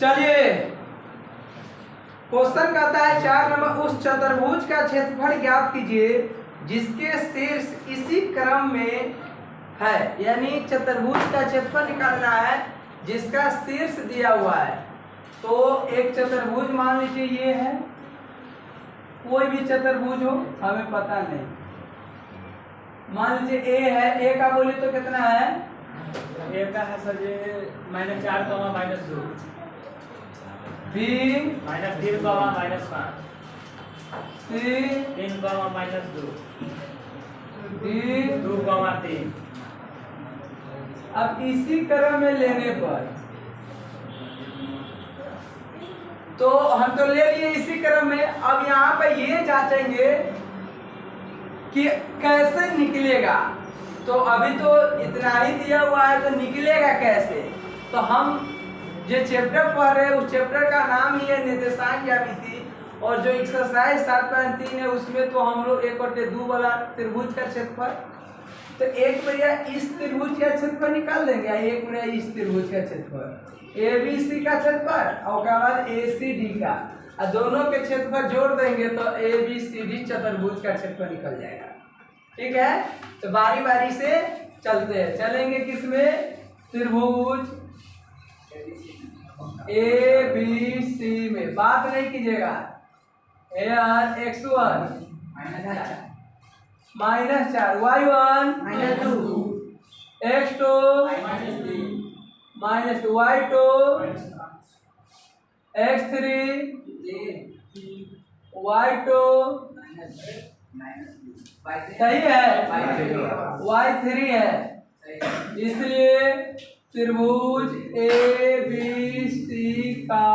चलिए क्वेश्चन कहता है 4 नंबर, उस चतुर्भुज का क्षेत्रफल ज्ञात कीजिए जिसके शीर्ष इसी क्रम में है। यानी चतुर्भुज का क्षेत्रफल निकालना है जिसका शीर्ष दिया हुआ है। तो एक चतुर्भुज मान लीजिए ये है, कोई भी चतुर्भुज हो हमें पता नहीं, मान लीजिए ए है, ए का बोले तो कितना है, ए का है सर ये -4, -2, बी -3, -5, सी 3, -2, डी 2, 3। अब इसी क्रम में लेने पर तो हम तो ले लिए इसी क्रम में। अब यहाँ पे ये जांचेंगे कि कैसे निकलेगा। तो अभी तो इतना ही दिया हुआ है, तो निकलेगा कैसे। तो हम जो चैप्टर पढ़ रहे हैं उस चैप्टर का नाम ही है निर्देशांक ज्यामिति, और जो एक्सरसाइज 7.3 है उसमें तो हम लोग 1/2 वाला त्रिभुज का क्षेत्रफल, तो एक भैया इस त्रिभुज का क्षेत्रफल निकाल देंगे, एक भैया इस त्रिभुज का क्षेत्रफल ए बी सी का क्षेत्रफल और उसके बाद ए सी डी का, और दोनों के क्षेत्रफल जोड़ देंगे तो ए बी सी डी चतुर्भुज का क्षेत्रफल निकल जाएगा। ठीक है, तो बारी बारी से चलते हैं। चलेंगे किसमें, त्रिभुज ए बी सी में। बात नहीं कीजिएगा, x1 -4, y1 -2, x2 -y2, x3 y2 सही है, y3 है। इसलिए त्रिभुज ए बी सी का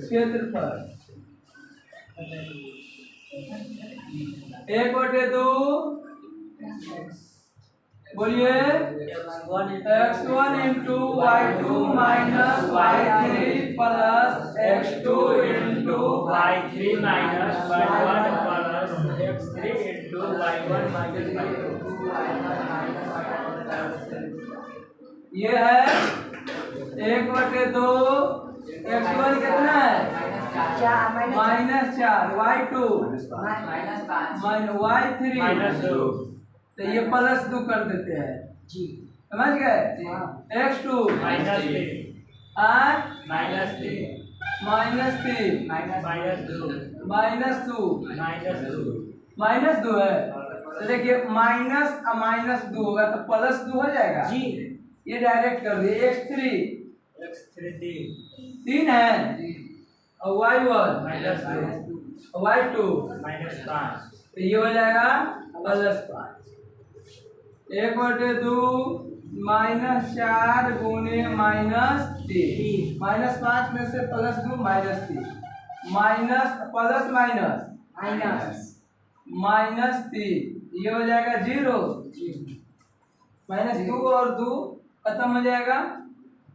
क्षेत्रफल 1/2 बोलिए x1 into y2 minus y3 plus x2 into y3 -y1 plus x3 into y1 -y2। ये है 1/2, x1 कितना है -4, y2 -y3, तो ये +2 कर देते हैं जी, समझ गए। x2 -3, -2 है। तो देखिए -2 होगा तो +2 हो जाएगा जी, ये डायरेक्ट कर दिए। x3 3 है और y1 y2 -5, तो ये हो जाएगा +5। 1/2 -4 गुने -3, -5 में से +2 -3, -3, ये हो जाएगा 0, -2 और 2 खत्म हो जाएगा,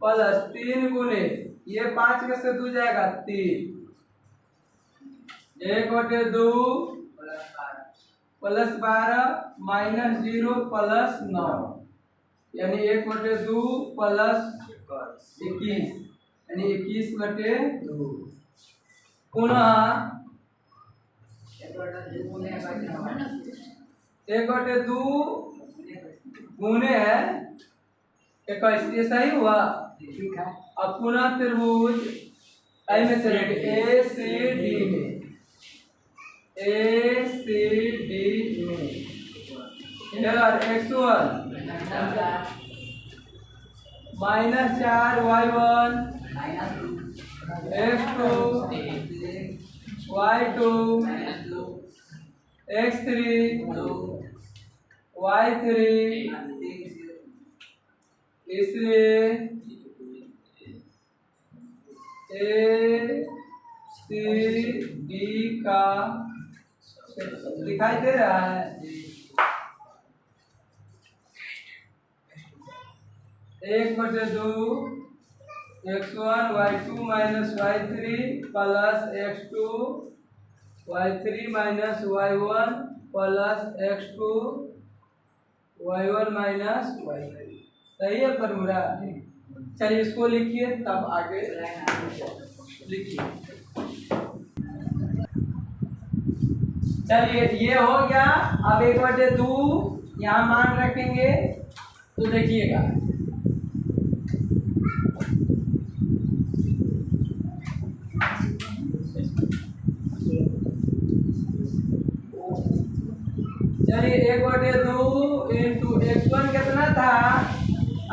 +3 गुने ये 5 में से 2 जाएगा 3, 1/2 +12 -0 +9, यानी 1/2 +21, यानी 21/2। पुनः 1/2 गुने है 21, ये सही हुआ। ठीक है, अब पुनः त्रिभुज आई में चलेंगे ए सी डी में, x1 -4 y1, x2 y2, x3 y3, इसलिए ए सी डी का दिखाई दे रहा है। 1/2 x1 y2 minus y3 plus x2 y3 minus y1 plus x2 y1 minus y3, सही है फॉर्मूला। चलिए इसको लिखिए तब आगे लिखिए। चलिए ये हो गया। अब 1/2 यहाँ मान रखेंगे तो देखिएगा चलिए 1/2 इंटू x1 कितना था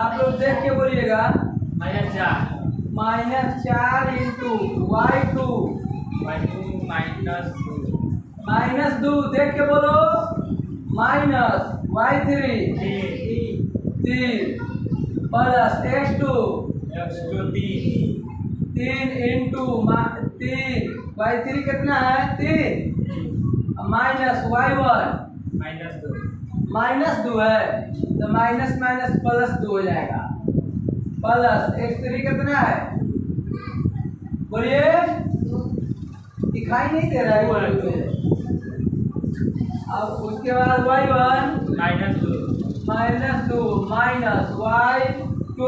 आप लोग देख के बोलिएगा -4 -4 इंटू y2 -2 देख के बोलो minus y3 3 plus x2 3 into 3 y3 कितना है 3 माइनस y1 -2 है तो माइनस माइनस प्लस 2 हो जाएगा प्लस x3 कितना है बोलिए दिखाई नहीं दे रहा है अब उसके बाद y1 -2 माइनस y2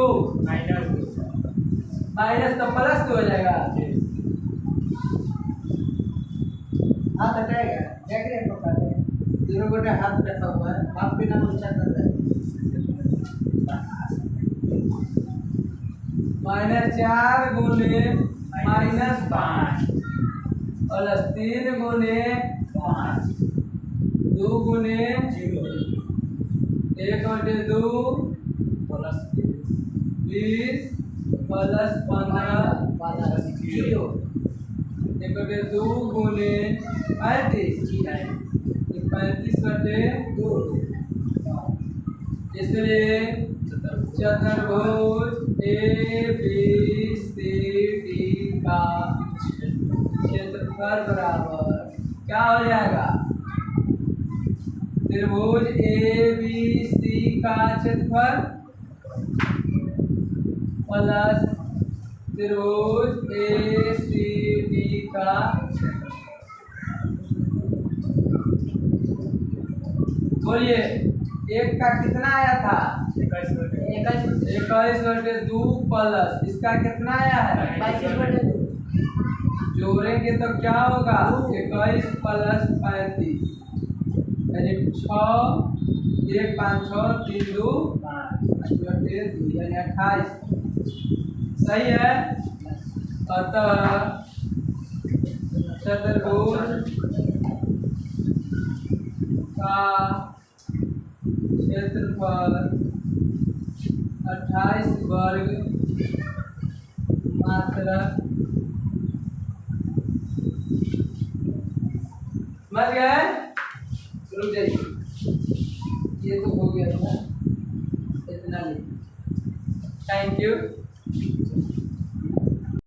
माइनस तो प्लस 2 हो जाएगा हाथ हटाएगा देख रहे हैं जीरो गोटे हाथ रखा हुआ है आप बिना ऊंचा कर रहे हैं -4 गुने -5 प्लस 3 गुने 5 2 गुने 1/2 प्लस 20 प्लस 15 प्लस 0 1/2 गुने 35/2 इसलिए चतुर्भुज ABCD का क्षेत्रफल बराबर क्या हो जाएगा त्रिभुज ABC का क्षेत्रफल प्लस त्रिभुज ACD का बोलिए एक का कितना आया था 21/2 प्लस इसका कितना आया है 22/2 जोड़ेंगे तो क्या होगा 21 प्लस 35 यानी 6 1 5 6 3 2 यानी 28 सही है। अतः चतुर्भुज का क्षेत्रफल 28 वर्ग मात्रक समझ गए रुक जाइए ये तो हो गया था इतना। Thank you.